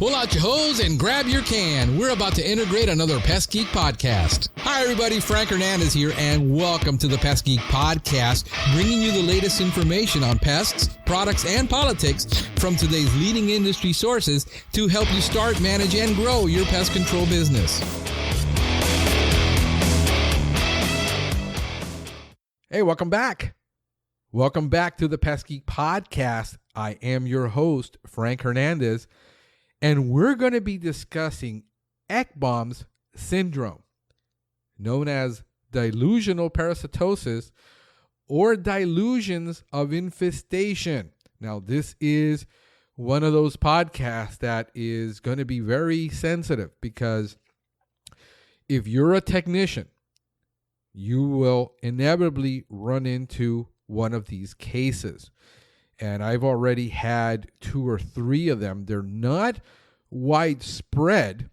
Pull out your hose and grab your can. We're about to integrate another Pest Geek podcast. Hi, everybody. Frank Hernandez here, and welcome to the Pest Geek podcast, bringing you the latest information on pests, products, and politics from today's leading industry sources to help you start, manage, and grow your pest control business. Hey, welcome back. Welcome back to the Pest Geek podcast. I am your host, Frank Hernandez, and we're going to be discussing Ekbom's syndrome, known as delusional parasitosis or delusions of infestation. Now, this is one of those podcasts that is going to be very sensitive because if you're a technician, you will inevitably run into one of these cases. And I've already had 2 or 3 of them. They're not widespread,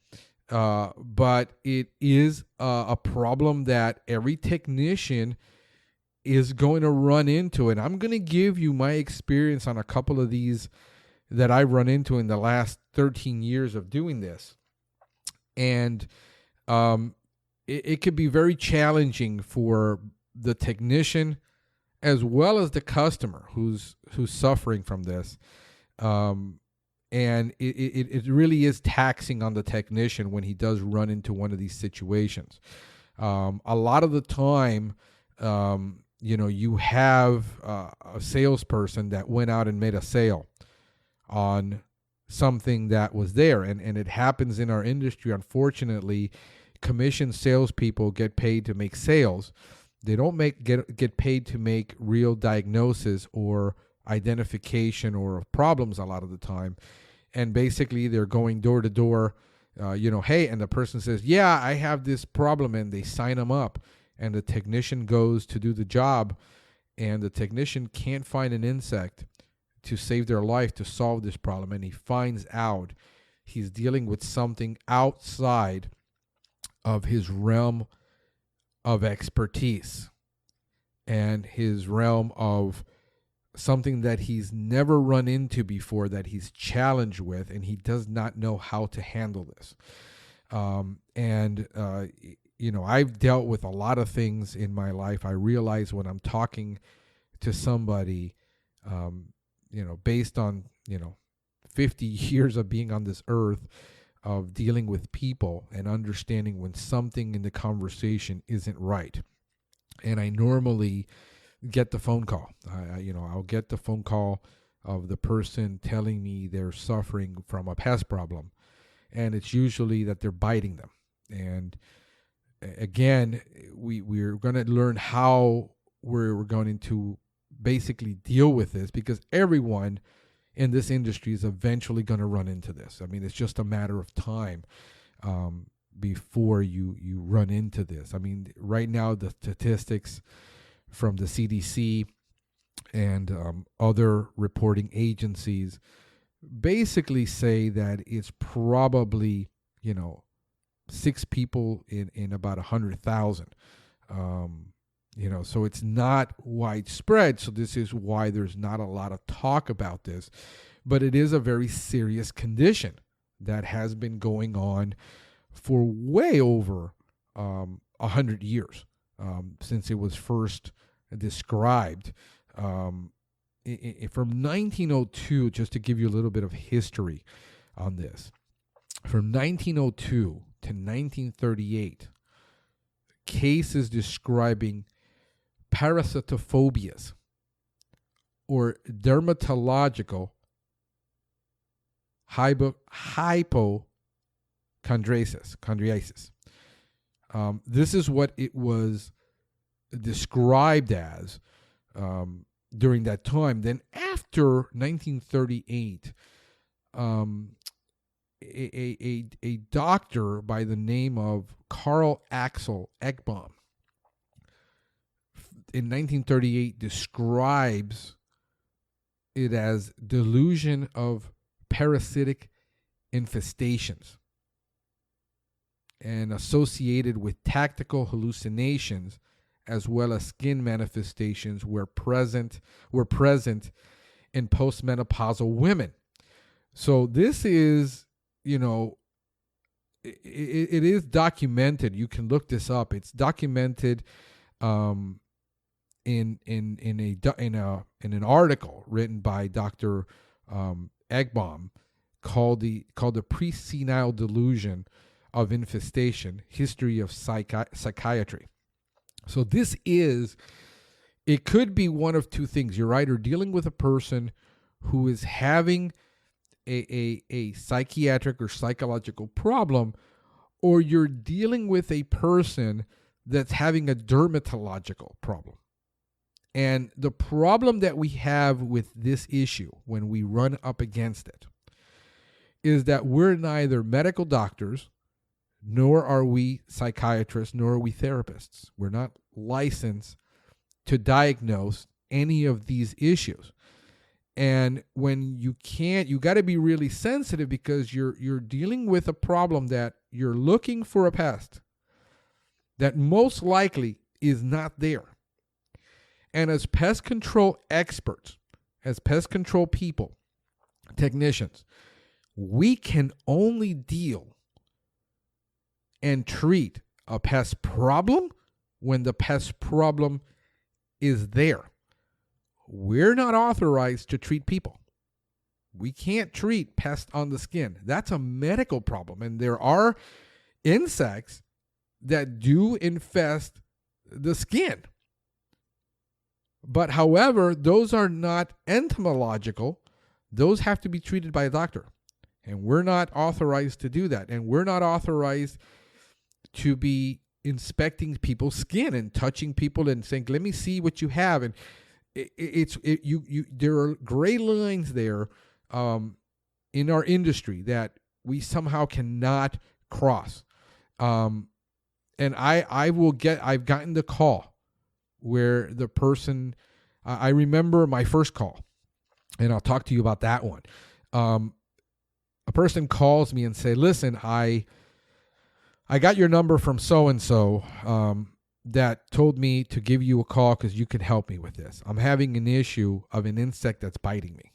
but it is a problem that every technician is going to run into. And I'm going to give you my experience on a couple of these that I've run into in the last 13 years of doing this. And it could be very challenging for the technician as well as the customer who's suffering from this. And it really is taxing on the technician when he does run into one of these situations. A lot of the time, you have a salesperson that went out and made a sale on something that was there. And it happens in our industry, unfortunately. Commission salespeople get paid to make sales. They don't get paid to make real diagnosis or identification or problems a lot of the time. And basically they're going door to door, hey, and the person says, yeah, I have this problem, and they sign them up, and the technician goes to do the job, and the technician can't find an insect to save their life to solve this problem. And he finds out he's dealing with something outside of his realm of expertise and his realm of something that he's never run into before, that he's challenged with, and he does not know how to handle this. I've dealt with a lot of things in my life. I realize when I'm talking to somebody, based on, 50 years of being on this earth, of dealing with people and understanding when something in the conversation isn't right. And I normally get the phone call. I'll get the phone call of the person telling me they're suffering from a pest problem. And it's usually that they're biting them. And again, we're going to learn how we're going to basically deal with this, because everyone in this industry is eventually going to run into this. I mean, it's just a matter of time before you run into this. I mean, right now, the statistics from the CDC and other reporting agencies basically say that it's probably, 6 people in about 100,000. So it's not widespread. So this is why there's not a lot of talk about this. But it is a very serious condition that has been going on for way over 100 years since it was first described. From 1902, just to give you a little bit of history on this, from 1902 to 1938, cases describing parasitophobias or dermatological hypochondriasis. This is what it was described as during that time. Then after 1938, a doctor by the name of Carl Axel Ekbom in 1938 describes it as delusion of parasitic infestations and associated with tactical hallucinations as well as skin manifestations were present in postmenopausal women. So this is you know, it is documented. You can look this up. It's documented in an article written by Dr. Ekbom called the Presenile Delusion of Infestation: History of Psychiatry. So it could be one of two things. You're either dealing with a person who is having a psychiatric or psychological problem, or you're dealing with a person that's having a dermatological problem. And the problem that we have with this issue when we run up against it is that we're neither medical doctors, nor are we psychiatrists, nor are we therapists. We're not licensed to diagnose any of these issues. And when you got to be really sensitive, because you're dealing with a problem that you're looking for a pest that most likely is not there. And as pest control experts, as pest control people, technicians, we can only deal and treat a pest problem when the pest problem is there. We're not authorized to treat people. We can't treat pests on the skin. That's a medical problem. And there are insects that do infest the skin. But however, those are not entomological. Those have to be treated by a doctor. And we're not authorized to do that. And we're not authorized to be inspecting people's skin and touching people and saying, let me see what you have. And there are gray lines there in our industry that we somehow cannot cross. And I've gotten the call where the person, I remember my first call, and I'll talk to you about that one. A person calls me and say, listen, I got your number from so-and-so that told me to give you a call because you could help me with this. I'm having an issue of an insect that's biting me.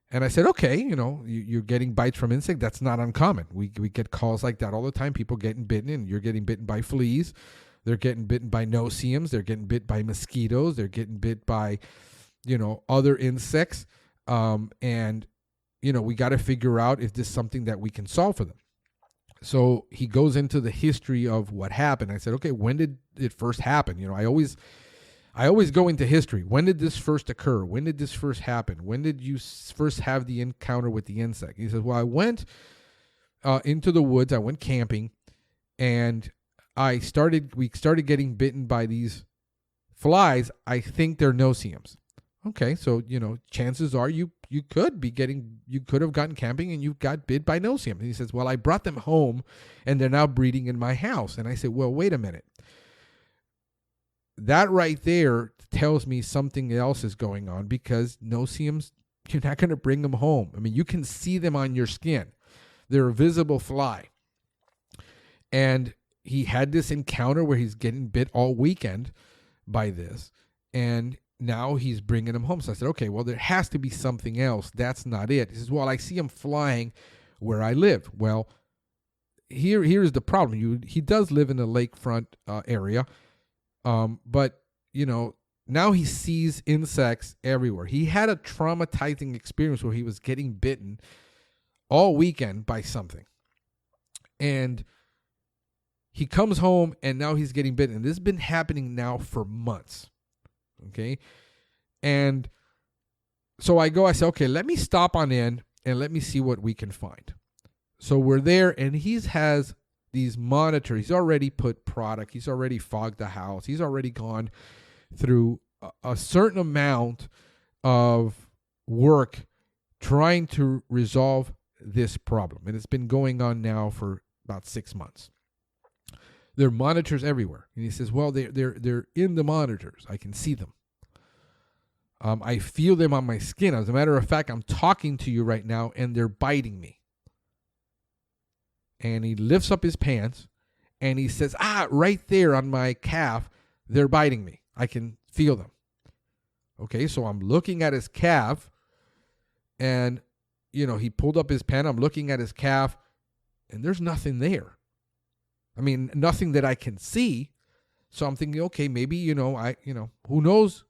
And I said, okay, you're getting bites from insect. That's not uncommon. We get calls like that all the time. People getting bitten, and you're getting bitten by fleas. They're getting bitten by no-see-ums. They're getting bit by mosquitoes. They're getting bit by, other insects. And we got to figure out if this is something that we can solve for them. So he goes into the history of what happened. I said, okay, when did it first happen? I always go into history. When did this first occur? When did this first happen? When did you first have the encounter with the insect? He says, well, I went into the woods. I went camping, and we started getting bitten by these flies. I think they're no-see-ums. Okay, so chances are you could have gotten camping and you got bit by no-see-ums. And he says, well, I brought them home and they're now breeding in my house. And I said, well, wait a minute. That right there tells me something else is going on, because no-see-ums, you're not going to bring them home. I mean, you can see them on your skin. They're a visible fly. And he had this encounter where he's getting bit all weekend by this. And now he's bringing them home. So I said, okay, well, there has to be something else. That's not it. He says, well, I see him flying where I live. Well, here's the problem. He does live in a lakefront area. But, now he sees insects everywhere. He had a traumatizing experience where he was getting bitten all weekend by something. And he comes home and now he's getting bitten. And this has been happening now for months. Okay. And so I say, okay, let me stop on in and let me see what we can find. So we're there, and he has these monitors. He's already put product. He's already fogged the house. He's already gone through a certain amount of work trying to resolve this problem. And it's been going on now for about 6 months. There are monitors everywhere. And he says, well, they're in the monitors. I can see them. I feel them on my skin. As a matter of fact, I'm talking to you right now, and they're biting me. And he lifts up his pants, and he says, right there on my calf, they're biting me. I can feel them. Okay, so I'm looking at his calf, and he pulled up his pen. I'm looking at his calf, and there's nothing there. I mean, nothing that I can see. So I'm thinking, okay, maybe, who knows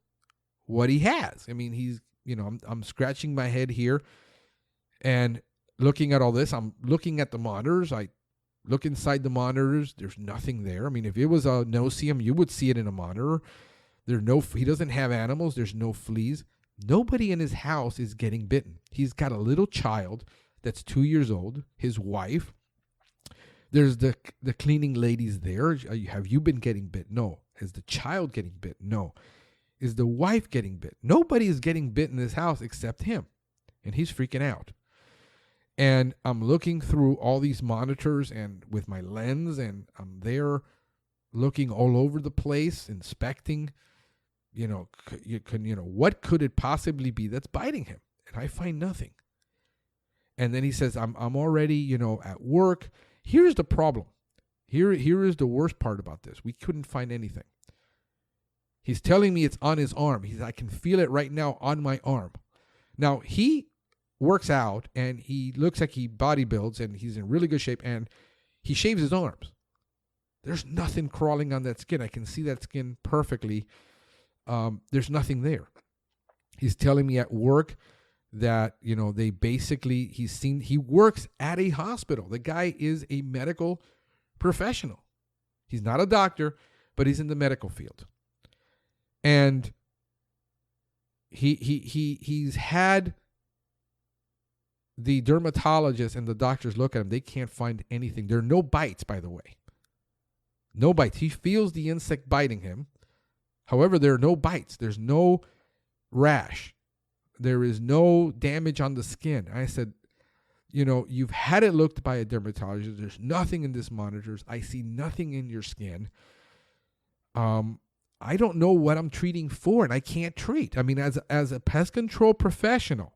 what he has. I mean, he's, I'm scratching my head here and looking at all this. I'm looking at the monitors. I look inside the monitors. There's nothing there. I mean, if it was a no-see-em, you would see it in a monitor. He doesn't have animals. There's no fleas. Nobody in his house is getting bitten. He's got a little child that's 2 years old, his wife. There's the cleaning ladies there. Have you been getting bit? No. Is the child getting bit? No. Is the wife getting bit? Nobody is getting bit in this house except him. And he's freaking out. And I'm looking through all these monitors and with my lens, and I'm there looking all over the place, inspecting, what could it possibly be that's biting him? And I find nothing. And then he says, I'm already, at work. Here's the problem. Here is the worst part about this. We couldn't find anything. He's telling me it's on his arm. I can feel it right now on my arm. Now, he works out, and he looks like he bodybuilds, and he's in really good shape, and he shaves his arms. There's nothing crawling on that skin. I can see that skin perfectly. There's nothing there. He's telling me at work that, they basically, he works at a hospital. The guy is a medical professional. He's not a doctor, but he's in the medical field. And he's had the dermatologist and the doctors look at him. They can't find anything. There are no bites, by the way. No bites. He feels the insect biting him. However, there are no bites. There's no rash. There is no damage on the skin. I said, you've had it looked by a dermatologist. There's nothing in this monitors. I see nothing in your skin. I don't know what I'm treating for, and I can't treat. I mean, as a pest control professional,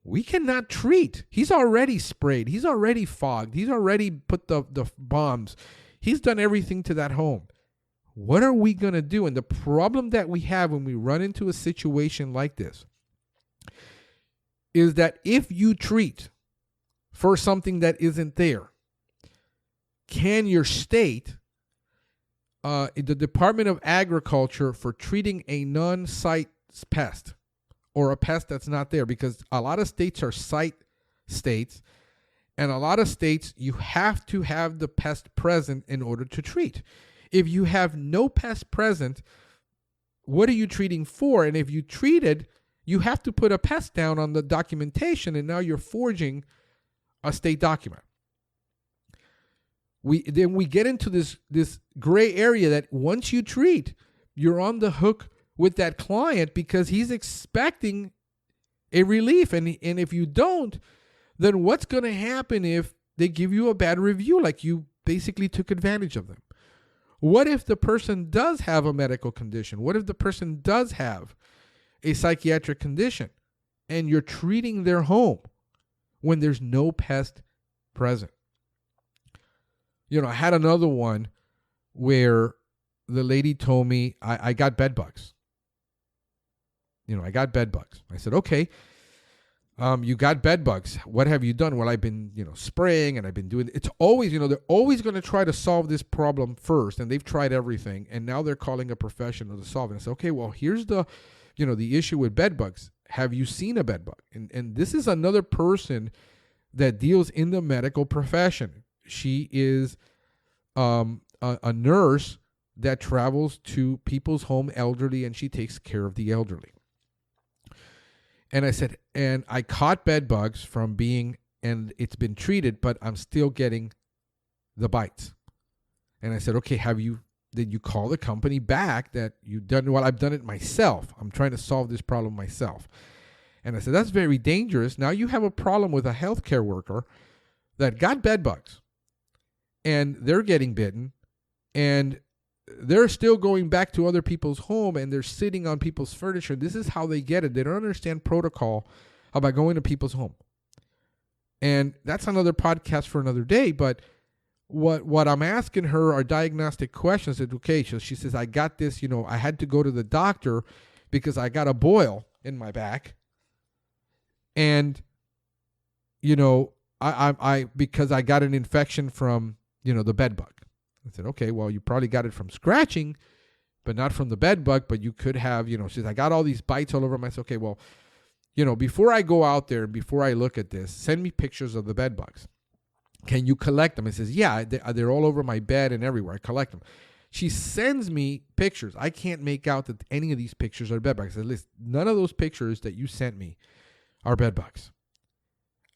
we cannot treat. He's already sprayed. He's already fogged. He's already put the bombs. He's done everything to that home. What are we going to do? And the problem that we have when we run into a situation like this is that if you treat for something that isn't there, can your state, the Department of Agriculture, for treating a non-site pest or a pest that's not there, because a lot of states are site states, and a lot of states you have to have the pest present in order to treat. If you have no pest present, what are you treating for? And if you treated, you have to put a pest down on the documentation, and now you're forging a state document. We get into this gray area that once you treat, you're on the hook with that client because he's expecting a relief. And if you don't, then what's going to happen if they give you a bad review, like you basically took advantage of them? What if the person does have a medical condition? What if the person does have a psychiatric condition and you're treating their home when there's no pest present? I had another one where the lady told me, I got bed bugs. I got bed bugs. I said, okay, you got bed bugs. What have you done? Well, I've been, spraying, and I've been doing, it's always, they're always going to try to solve this problem first, and they've tried everything, and now they're calling a professional to solve it. I said, okay, well, here's the issue with bed bugs. Have you seen a bed bug? And this is another person that deals in the medical profession. She is a nurse that travels to people's home, elderly, and she takes care of the elderly. And I said, and I caught bed bugs from and it's been treated, but I'm still getting the bites. And I said, okay, did you call the company back that you've done? Well, I've done it myself. I'm trying to solve this problem myself. And I said, that's very dangerous. Now you have a problem with a healthcare worker that got bed bugs, and they're getting bitten, and they're still going back to other people's home, and they're sitting on people's furniture. This is how they get it. They don't understand protocol about going to people's home. And that's another podcast for another day. But what I'm asking her are diagnostic questions. Okay, so she says, I got this, I had to go to the doctor because I got a boil in my back. And I because I got an infection from, the bed bug. I said, okay, well, you probably got it from scratching, but not from the bed bug, but you could have, she says, I got all these bites all over my, I said, okay, well, before I go out there, before I look at this, send me pictures of the bed bugs. Can you collect them? It says, yeah, they're all over my bed and everywhere. I collect them. She sends me pictures. I can't make out that any of these pictures are bed bugs. I said, listen, none of those pictures that you sent me are bed bugs.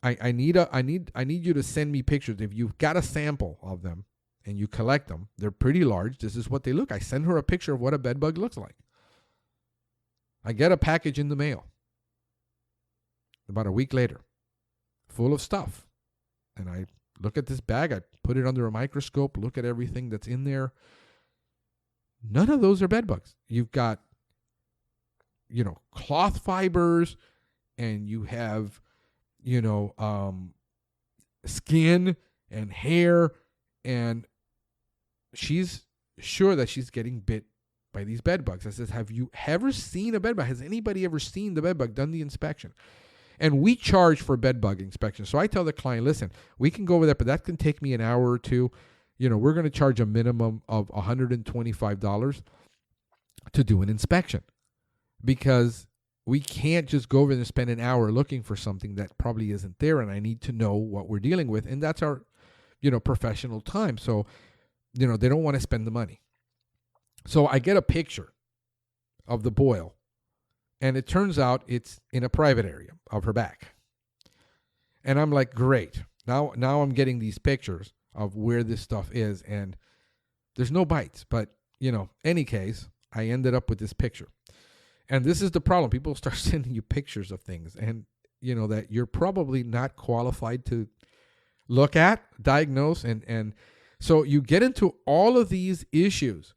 I need you to send me pictures. If you've got a sample of them and you collect them, they're pretty large. This is what they look. I send her a picture of what a bed bug looks like. I get a package in the mail about a week later, full of stuff. And I look at this bag. I put it under a microscope, look at everything that's in there. None of those are bed bugs. You've got, cloth fibers, and you have, skin and hair, and she's sure that she's getting bit by these bed bugs. I says, have you ever seen a bed bug? Has anybody ever seen the bed bug, done the inspection? And we charge for bed bug inspection. So I tell the client, listen, we can go over that, but that can take me an hour or two. We're going to charge a minimum of $125 to do an inspection, because we can't just go over there and spend an hour looking for something that probably isn't there, and I need to know what we're dealing with, and that's our, professional time. So, they don't want to spend the money. So I get a picture of the boil, and it turns out it's in a private area of her back. And I'm like, great. Now I'm getting these pictures of where this stuff is, and there's no bites. But, any case, I ended up with this picture. And this is the problem. People start sending you pictures of things, and, that you're probably not qualified to look at, diagnose, and so you get into all of these issues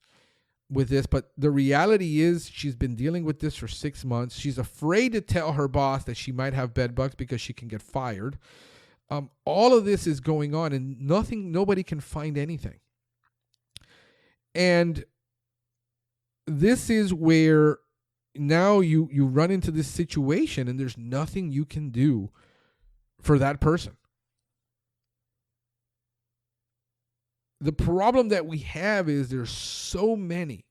with this. But the reality is, she's been dealing with this for 6 months. She's afraid to tell her boss that she might have bed bugs because she can get fired. All of this is going on, and nobody can find anything. And this is where now you run into this situation, and there's nothing you can do for that person. The problem that we have is there's so many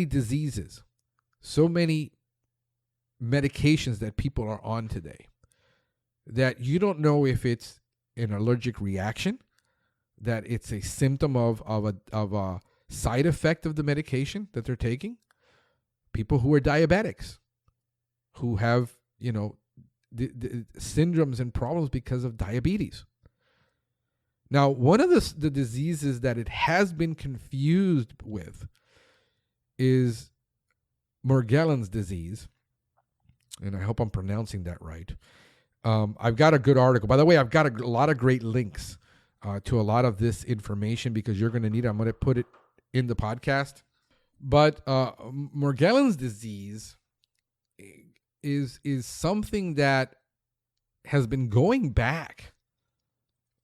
diseases, so many medications that people are on today, that you don't know if it's an allergic reaction, that it's a symptom of a side effect of the medication that they're taking. People who are diabetics, who have, the syndromes and problems because of diabetes. Now, one of the diseases that it has been confused with is Morgellons disease. And I hope I'm pronouncing that right. I've got a good article. By the way, I've got a lot of great links to a lot of this information, because you're going to need it. I'm going to put it in the podcast. But Morgellons disease is something that has been going back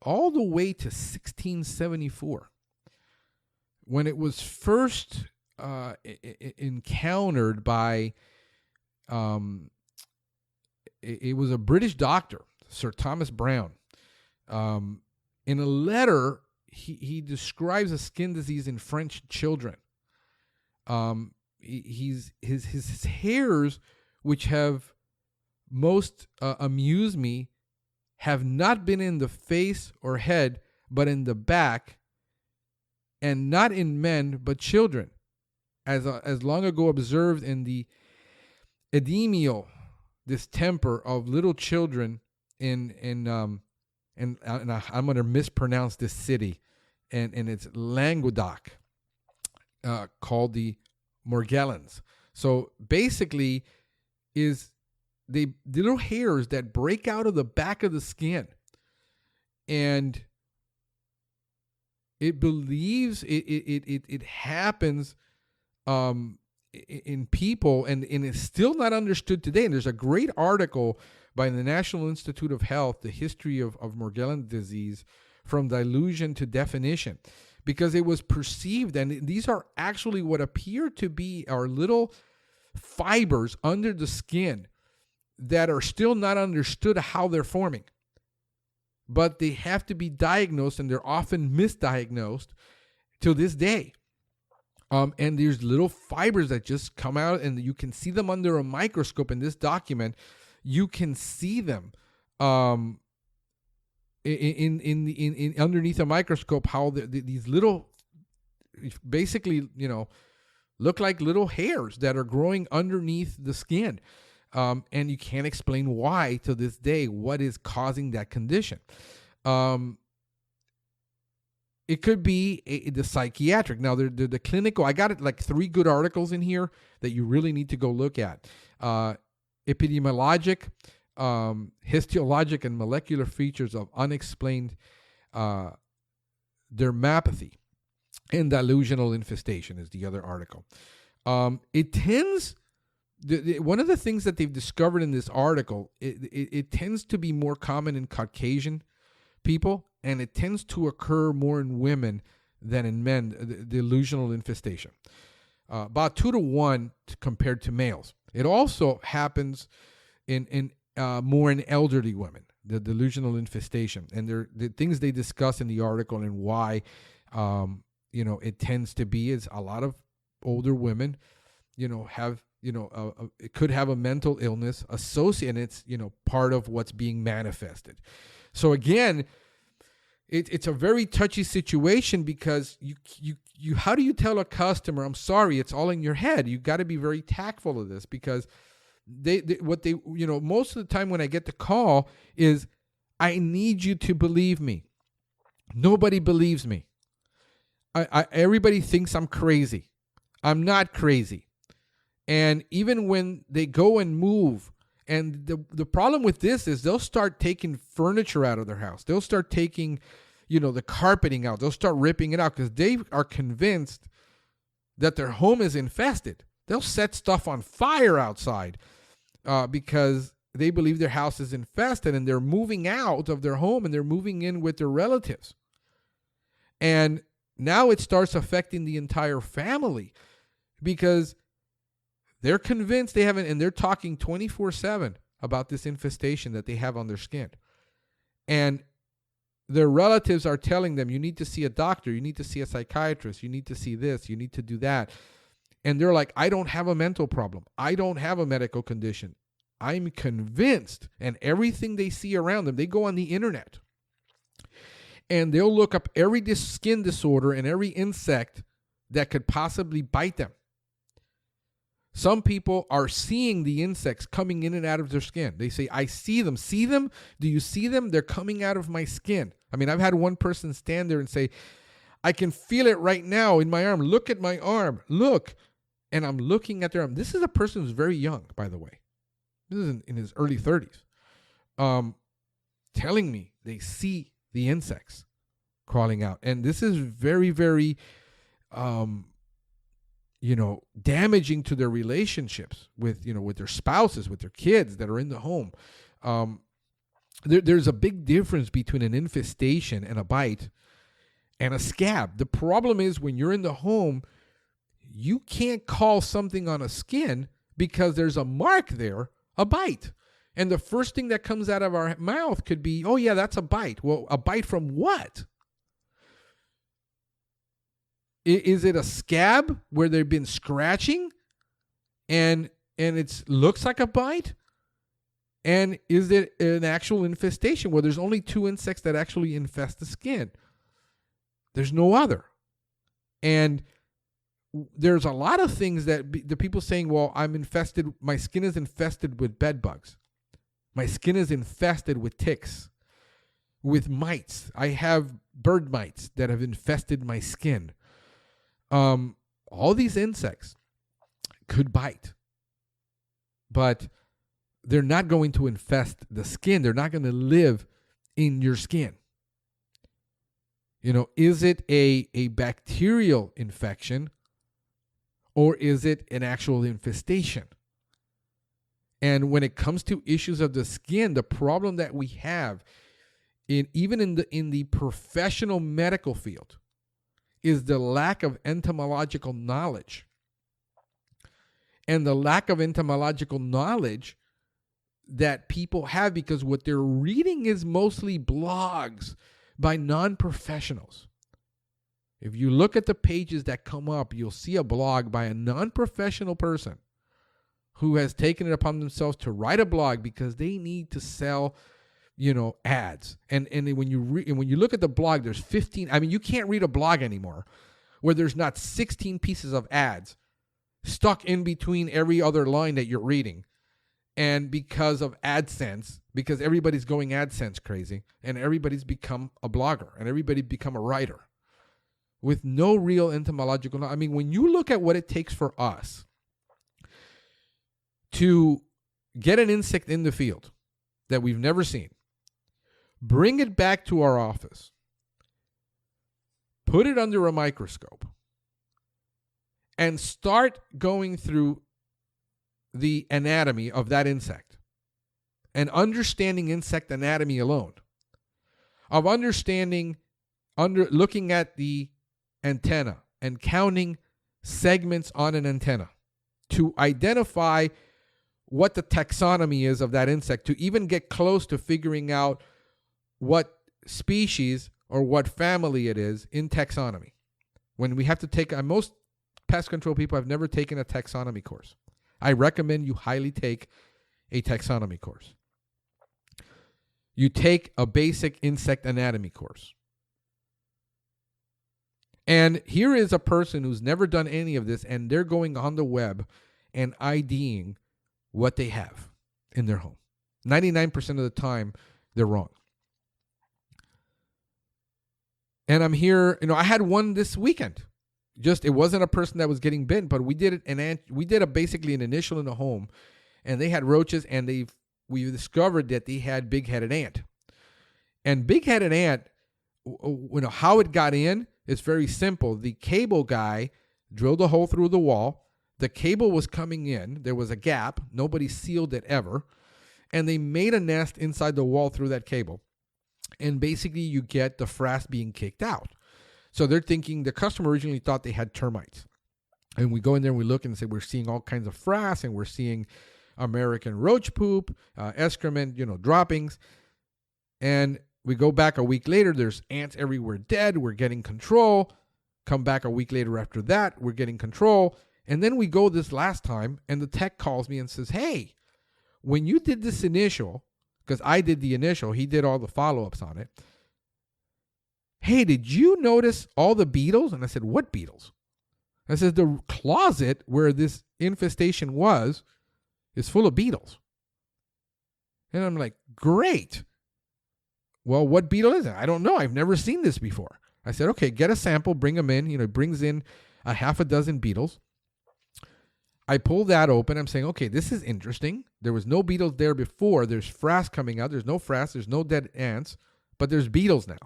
all the way to 1674, when it was first encountered by it was a British doctor, Sir Thomas Brown. In a letter, he describes a skin disease in French children. His hairs, which have most amused me, have not been in the face or head, but in the back, and not in men, but children, as long ago observed in the edemial distemper of little children and I'm going to mispronounce this city, and it's Languedoc, called the Morgellons. So basically, is the little hairs that break out of the back of the skin, and it believes it happens in people, and it's still not understood today. And there's a great article by the National Institute of Health, The History of Morgellons disease, From Delusion to Definition, because it was perceived, and these are actually what appear to be our little fibers under the skin that are still not understood how they're forming, but they have to be diagnosed, and they're often misdiagnosed to this day. And there's little fibers that just come out, and you can see them under a microscope. In this document, you can see them in underneath a microscope, how these little, basically, look like little hairs that are growing underneath the skin. And you can't explain why to this day, what is causing that condition. It could be the psychiatric. Now, the clinical, I got it like 3 good articles in here that you really need to go look at. Epidemiologic, histologic, and molecular features of unexplained dermapathy, and delusional infestation is the other article. It tends... one of the things that they've discovered in this article, it tends to be more common in Caucasian people, and it tends to occur more in women than in men, the delusional infestation. About 2 to 1 compared to males. It also happens in more in elderly women, the delusional infestation. And the things they discuss in the article, and why it tends to be, is a lot of older women have it could have a mental illness associated, and it's, part of what's being manifested. So again, it's a very touchy situation, because you how do you tell a customer, I'm sorry, it's all in your head? You got to be very tactful of this, because most of the time when I get the call is, I need you to believe me. Nobody believes me. Everybody thinks I'm crazy. I'm not crazy. And even when they go and move, and the problem with this is, they'll start taking furniture out of their house. They'll start taking, the carpeting out. They'll start ripping it out, because they are convinced that their home is infested. They'll set stuff on fire outside because they believe their house is infested, and they're moving out of their home, and they're moving in with their relatives. And now it starts affecting the entire family, because they're convinced they haven't, and they're talking 24/7 about this infestation that they have on their skin. And their relatives are telling them, you need to see a doctor, you need to see a psychiatrist, you need to see this, you need to do that. And they're like, I don't have a mental problem. I don't have a medical condition. I'm convinced. And everything they see around them, they go on the internet, and they'll look up every skin disorder and every insect that could possibly bite them. Some people are seeing the insects coming in and out of their skin. They say, I see them. See them? Do you see them? They're coming out of my skin. I mean, I've had one person stand there and say, I can feel it right now in my arm. Look at my arm. Look. And I'm looking at their arm. This is a person who's very young, by the way. This is in his early 30s. Telling me they see the insects crawling out. And this is very, very... damaging to their relationships with their spouses, with their kids that are in the home. There's a big difference between an infestation and a bite and a scab. The problem is, when you're in the home, you can't call something on a skin, because there's a mark there, a bite. And the first thing that comes out of our mouth could be, oh yeah, that's a bite. Well, a bite from what? Is it a scab where they've been scratching and it looks like a bite? And is it an actual infestation where there's only 2 insects that actually infest the skin? There's no other. And there's a lot of things that the people saying, well, I'm infested. My skin is infested with bed bugs. My skin is infested with ticks, with mites. I have bird mites that have infested my skin. All these insects could bite, but they're not going to infest the skin. They're not going to live in your skin. Is it a bacterial infection, or is it an actual infestation? And when it comes to issues of the skin, the problem that we have even in the professional medical field is the lack of entomological knowledge. And the lack of entomological knowledge that people have, because what they're reading is mostly blogs by non-professionals. If you look at the pages that come up, you'll see a blog by a non-professional person who has taken it upon themselves to write a blog because they need to sell, ads. And when you look at the blog, there's 15. I mean, you can't read a blog anymore where there's not 16 pieces of ads stuck in between every other line that you're reading. And because of AdSense, because everybody's going AdSense crazy, and everybody's become a blogger, and everybody become a writer with no real entomological. I mean, when you look at what it takes for us to get an insect in the field that we've never seen, bring it back to our office, put it under a microscope, and start going through the anatomy of that insect and understanding insect anatomy alone, of looking at the antenna and counting segments on an antenna to identify what the taxonomy is of that insect, to even get close to figuring out what species or what family it is in taxonomy. When we have to take, most pest control people have never taken a taxonomy course. I recommend you highly take a taxonomy course. You take a basic insect anatomy course. And here is a person who's never done any of this, and they're going on the web and IDing what they have in their home. 99% of the time, they're wrong. And I'm here, I had one this weekend. It wasn't a person that was getting bitten, but we did basically an initial in the home, and they had roaches, and we discovered that they had big-headed ant. And big-headed ant, how it got in is very simple. The cable guy drilled a hole through the wall. The cable was coming in. There was a gap. Nobody sealed it ever. And they made a nest inside the wall through that cable. And basically you get the frass being kicked out. So they're thinking, the customer originally thought they had termites. And we go in there and we look and say, we're seeing all kinds of frass, and we're seeing American roach poop, excrement, droppings. And we go back a week later, there's ants everywhere dead. We're getting control. Come back a week later after that, we're getting control. And then we go this last time, and the tech calls me and says, hey, when you did this initial, because I did the initial, he did all the follow-ups on it. Hey, did you notice all the beetles? And I said, what beetles? I said, the closet where this infestation was is full of beetles. And I'm like, great. Well, what beetle is it? I don't know. I've never seen this before. I said, okay, get a sample, bring them in. It brings in a half a dozen beetles. I pull that open. I'm saying, okay, this is interesting. There was no beetles there before. There's frass coming out. There's no frass. There's no dead ants, but there's beetles now.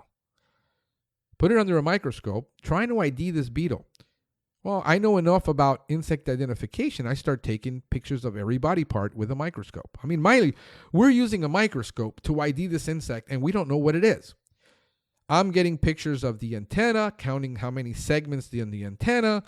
Put it under a microscope, trying to ID this beetle. Well, I know enough about insect identification. I start taking pictures of every body part with a microscope. I mean, Miley, we're using a microscope to ID this insect, and we don't know what it is. I'm getting pictures of the antenna, counting how many segments in the antenna.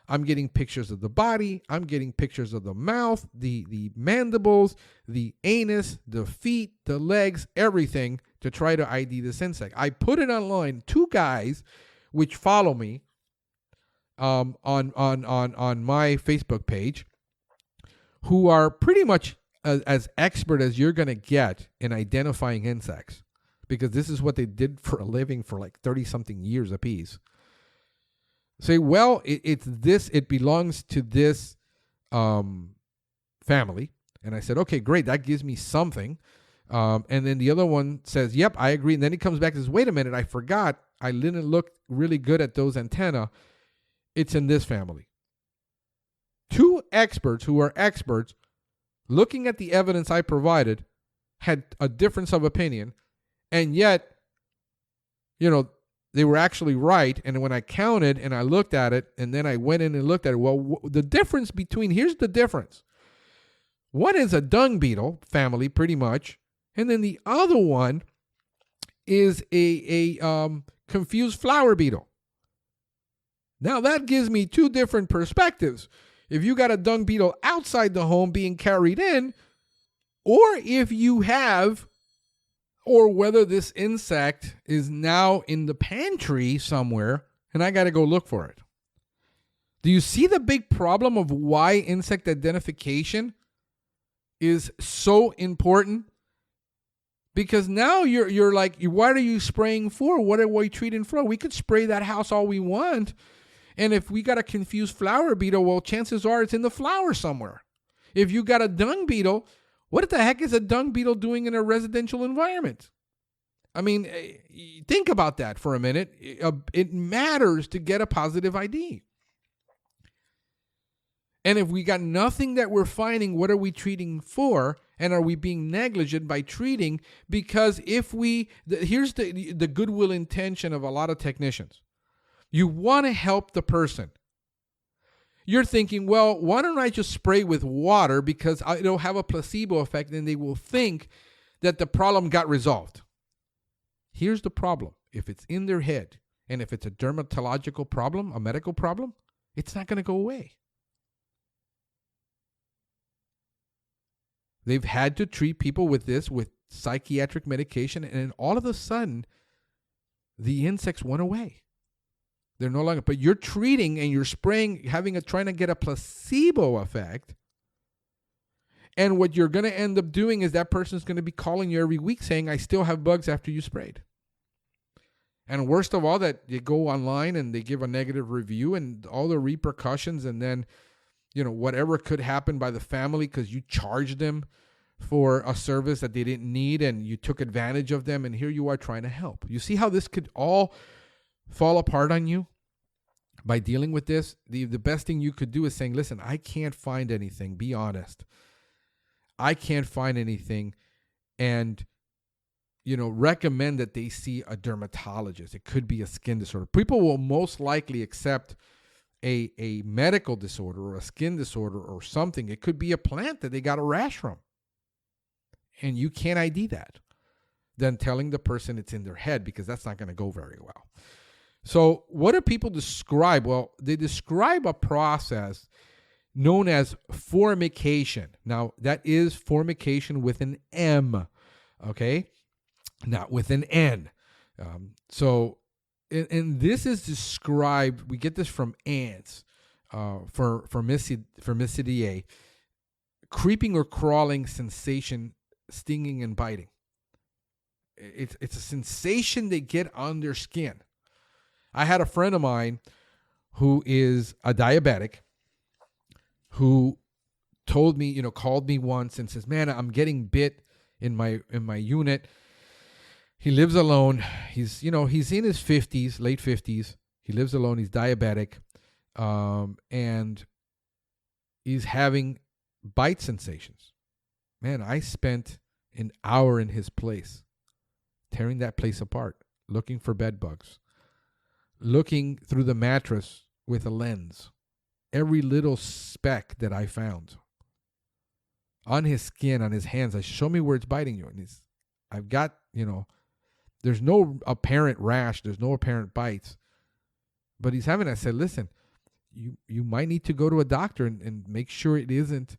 I'm getting pictures of the body. I'm getting pictures of the mouth, the mandibles, the anus, the feet, the legs, everything to try to ID this insect. I put it online. 2 guys, which follow me on my Facebook page, who are pretty much as expert as you're going to get in identifying insects, because this is what they did for a living for like 30-something years apiece. Say, well, it belongs to this family. And I said, okay, great. That gives me something. And then the other one says, yep, I agree. And then he comes back and says, wait a minute, I forgot. I didn't look really good at those antenna. It's in this family. 2 experts who are experts, looking at the evidence I provided, had a difference of opinion. And yet, they were actually right. And when I counted and I looked at it, and then I went in and looked at it, well, the difference here's the difference. One is a dung beetle family, pretty much. And then the other one is a confused flower beetle. Now that gives me 2 different perspectives. If you got a dung beetle outside the home being carried in, or if you have, or whether this insect is now in the pantry somewhere and I got to go look for it. Do you see the big problem of why insect identification is so important? Because now you're like, what are you spraying for? What are we treating for? We could spray that house all we want. And if we got a confused flower beetle, well, chances are it's in the flower somewhere. If you got a dung beetle, what the heck is a dung beetle doing in a residential environment? I mean, think about that for a minute. It matters to get a positive ID. And if we got nothing that we're finding, what are we treating for? And are we being negligent by treating? Because here's the goodwill intention of a lot of technicians. You want to help the person. You're thinking, well, why don't I just spray with water because it'll have a placebo effect and they will think that the problem got resolved. Here's the problem. If it's in their head and if it's a dermatological problem, a medical problem, it's not going to go away. They've had to treat people with this with psychiatric medication, and then all of a sudden, the insects went away. They're no longer, but you're treating and you're spraying, trying to get a placebo effect. And what you're going to end up doing is that person's going to be calling you every week saying, I still have bugs after you sprayed. And worst of all, that they go online and they give a negative review and all the repercussions, and then, whatever could happen by the family because you charged them for a service that they didn't need and you took advantage of them, and here you are trying to help. You see how this could all fall apart on you by dealing with this? The best thing you could do is saying, listen, I can't find anything. Be honest. I can't find anything. And, recommend that they see a dermatologist. It could be a skin disorder. People will most likely accept a medical disorder or a skin disorder or something. It could be a plant that they got a rash from. And you can't ID that. Then telling the person it's in their head, because that's not going to go very well. So what do people describe? Well, they describe a process known as formication. Now, that is formication with an M, okay? Not with an N. And this is described, we get this from ants, for Formicidae, creeping or crawling sensation, stinging and biting. It's a sensation they get on their skin. I had a friend of mine who is a diabetic who told me, called me once and says, man, I'm getting bit in my unit. He lives alone. He's in his 50s, late 50s. He lives alone. He's diabetic. And he's having bite sensations. Man, I spent an hour in his place, tearing that place apart, looking for bed bugs, looking through the mattress with a lens, every little speck that I found on his skin, on his hands. I show me where it's biting you. And I've got, there's no apparent rash. There's no apparent bites. But he's having, I said, listen, you might need to go to a doctor and make sure it isn't,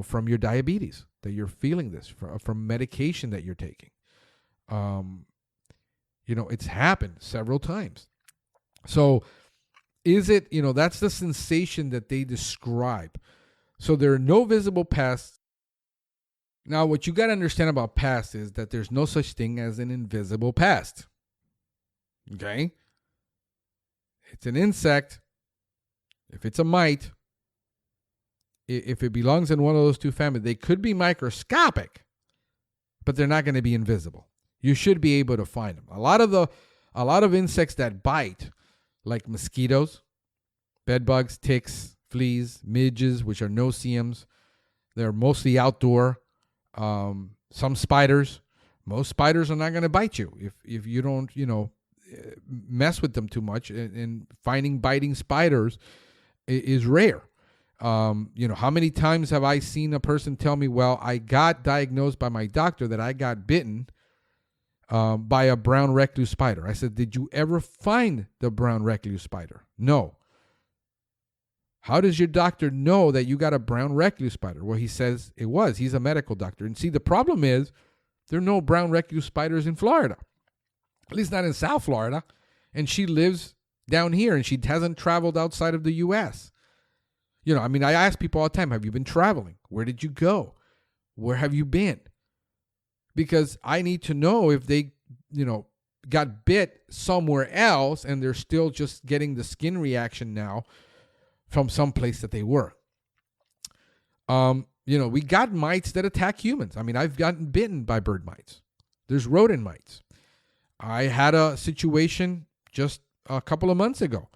from your diabetes, that you're feeling this, from medication that you're taking. It's happened several times. So is it, that's the sensation that they describe. So there are no visible pests. Now, what you got to understand about pests is that there's no such thing as an invisible pest. Okay? It's an insect. If it's a mite, if it belongs in one of those two families, they could be microscopic, but they're not going to be invisible. You should be able to find them. A lot of insects that bite, like mosquitoes, bed bugs, ticks, fleas, midges, which are no-see-ums, they're mostly outdoor. Some spiders, most spiders are not going to bite you if you don't, mess with them too much. And finding biting spiders is rare. How many times have I seen a person tell me, well, I got diagnosed by my doctor that I got bitten by a brown recluse spider. I said, did you ever find the brown recluse spider? No. How does your doctor know that you got a brown recluse spider? Well, he says it was. He's a medical doctor. And see, the problem is there are no brown recluse spiders in Florida, at least not in South Florida. And she lives down here, and she hasn't traveled outside of the U.S. I mean, I ask people all the time, have you been traveling? Where did you go? Where have you been? Because I need to know if they, got bit somewhere else and they're still just getting the skin reaction now from some place that they were. We got mites that attack humans. I mean, I've gotten bitten by bird mites. There's rodent mites. I had a situation just a couple of months ago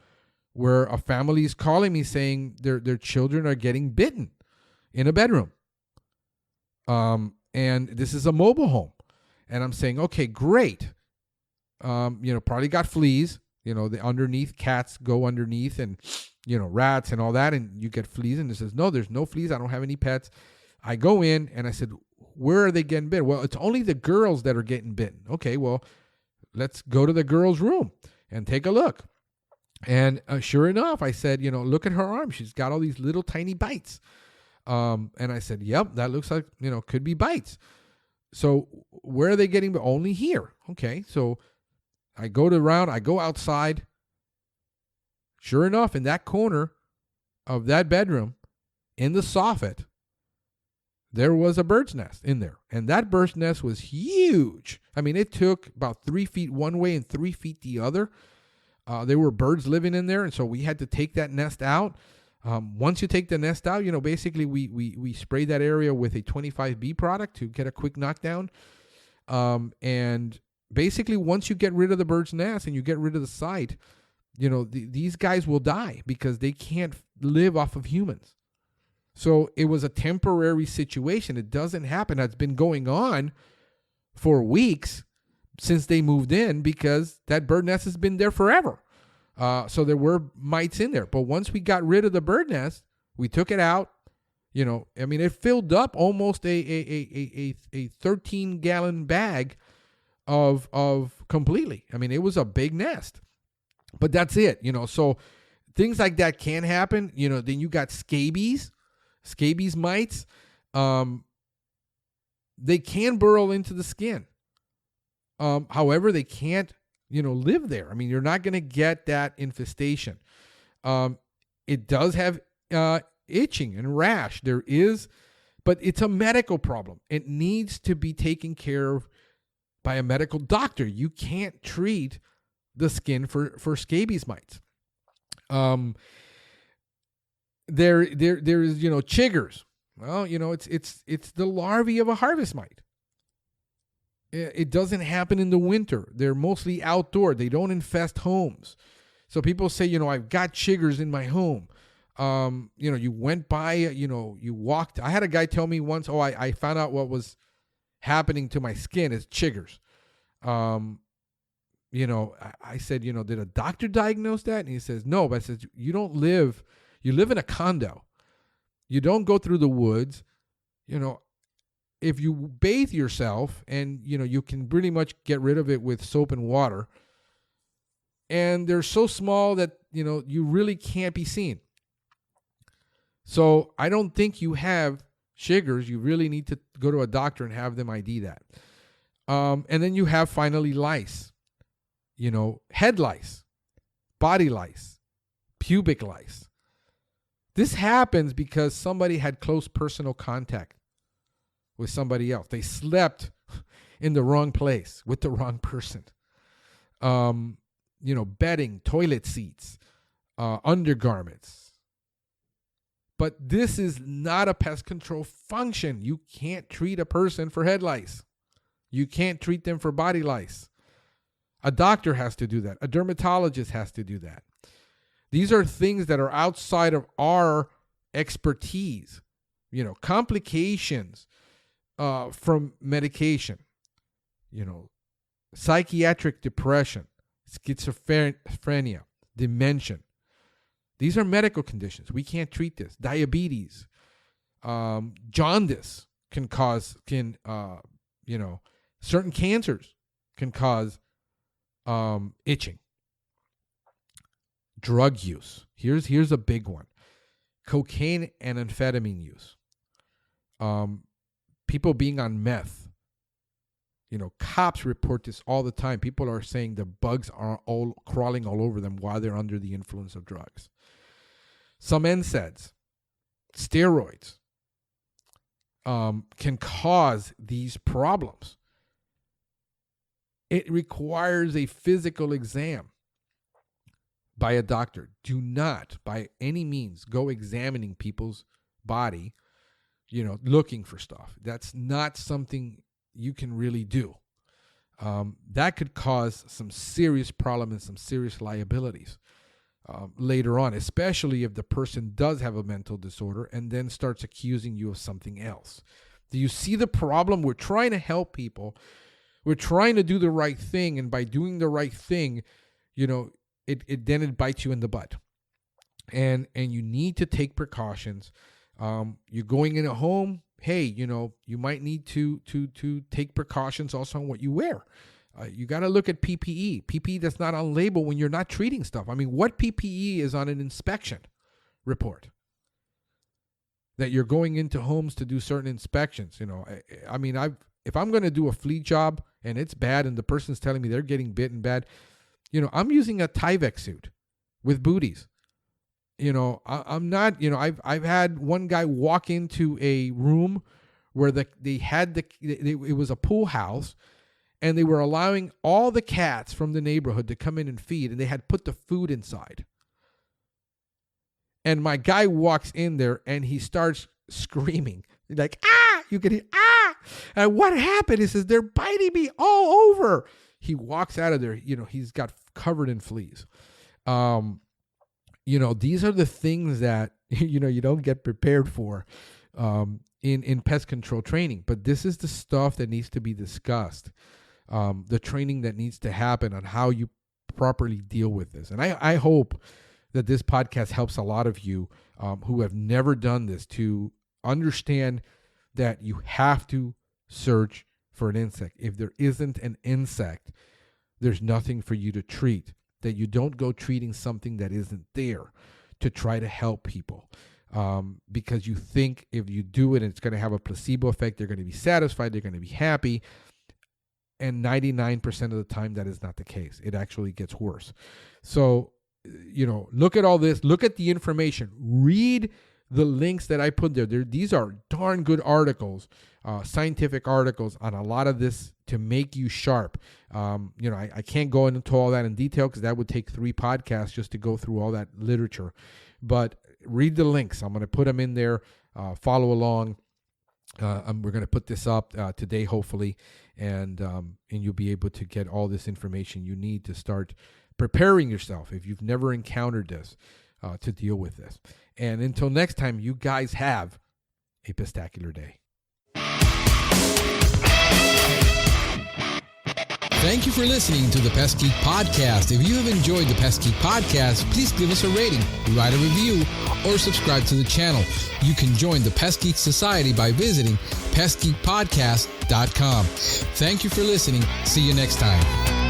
where a family is calling me saying their children are getting bitten in a bedroom. And this is a mobile home. And I'm saying, okay, great. Probably got fleas. The underneath, cats go underneath, and, rats and all that, and you get fleas. And it says, no, there's no fleas. I don't have any pets. I go in and I said, where are they getting bitten? Well, it's only the girls that are getting bitten. Okay, well, let's go to the girls' room and take a look. And sure enough, I said, look at her arm. She's got all these little tiny bites. And I said, yep, that looks like, could be bites. So where are they getting? But only here. Okay, so I go outside. Sure enough, in that corner of that bedroom, in the soffit, there was a bird's nest in there. And that bird's nest was huge. I mean, it took about 3 feet one way and 3 feet the other. There were birds living in there, and so we had to take that nest out. Once you take the nest out, basically we spray that area with a 25B product to get a quick knockdown. And basically, once you get rid of the bird's nest and you get rid of the site, these guys will die because they can't live off of humans. So it was a temporary situation. It doesn't happen. It's been going on for weeks since they moved in because that bird nest has been there forever. So there were mites in there. But once we got rid of the bird nest, we took it out. It filled up almost a 13-gallon bag of completely. I mean, it was a big nest. But that's it, So things like that can happen. Then you got scabies mites. They can burrow into the skin. However, they can't, live there. I mean, you're not going to get that infestation. It does have itching and rash. There is, but it's a medical problem. It needs to be taken care of by a medical doctor. You can't treat the skin for scabies mites. There is, chiggers. Well, it's the larvae of a harvest mite. It doesn't happen in the winter. They're mostly outdoor. They don't infest homes. So people say, I've got chiggers in my home. You went by, you walked. I had a guy tell me once, I found out what was happening to my skin is chiggers. I said, did a doctor diagnose that? And he says, no, but I said, you live in a condo. You don't go through the woods. If you bathe yourself and, you can pretty much get rid of it with soap and water. And they're so small that, you really can't be seen. So I don't think you have chiggers. You really need to go to a doctor and have them ID that. And then you have finally lice, head lice, body lice, pubic lice. This happens because somebody had close personal contact with somebody else. They slept in the wrong place with the wrong person. Bedding, toilet seats, undergarments. But this is not a pest control function. You can't treat a person for head lice. You can't treat them for body lice. A doctor has to do that. A dermatologist has to do that. These are things that are outside of our expertise. Complications from medication, psychiatric depression, schizophrenia, dementia. These are medical conditions. We can't treat this. Diabetes, jaundice certain cancers can cause itching. Drug use. Here's a big one. cocaine and amphetamine use, people being on meth. Cops report this all the time. People are saying the bugs are all crawling all over them while they're under the influence of drugs. Some NSAIDs, steroids, can cause these problems. It requires a physical exam by a doctor. Do not, by any means, go examining people's body, looking for stuff. That's not something you can really do. That could cause some serious problem and some serious liabilities later on, especially if the person does have a mental disorder and then starts accusing you of something else. Do you see the problem? We're trying to help people. We're trying to do the right thing, and by doing the right thing, it bites you in the butt. And you need to take precautions. You're going in a home. Hey, you might need to take precautions also on what you wear. You got to look at PPE. PPE that's not on label when you're not treating stuff. I mean, what PPE is on an inspection report? That you're going into homes to do certain inspections. I mean, if I'm going to do a flea job and it's bad and the person's telling me they're getting bitten bad, I'm using a Tyvek suit with booties. I'm not, I've had one guy walk into a room where it was a pool house, and they were allowing all the cats from the neighborhood to come in and feed, and they had put the food inside. And my guy walks in there and he starts screaming like, ah, you can hear, ah. And what happened? He says, they're biting me all over. He walks out of there, he's got covered in fleas. These are the things that, you don't get prepared for in pest control training. But this is the stuff that needs to be discussed, the training that needs to happen on how you properly deal with this. And I hope that this podcast helps a lot of you who have never done this to understand that you have to search for an insect. If there isn't an insect, there's nothing for you to treat. That you don't go treating something that isn't there to try to help people, because you think if you do it, it's going to have a placebo effect. They're going to be satisfied. They're going to be happy. And 99% of the time, that is not the case. It actually gets worse. So, look at all this. Look at the information. Read the links that I put there. These are darn good articles, scientific articles on a lot of this to make you sharp. I can't go into all that in detail because that would take 3 podcasts just to go through all that literature. But read the links. I'm going to put them in there. Follow along. We're going to put this up today, hopefully, and you'll be able to get all this information you need to start preparing yourself if you've never encountered this to deal with this. And until next time, you guys have a pestacular day. Thank you for listening to the Pest Geek Podcast. If you have enjoyed the Pest Geek Podcast, please give us a rating, write a review, or subscribe to the channel. You can join the Pest Geek Society by visiting pestgeekpodcast.com. Thank you for listening. See you next time.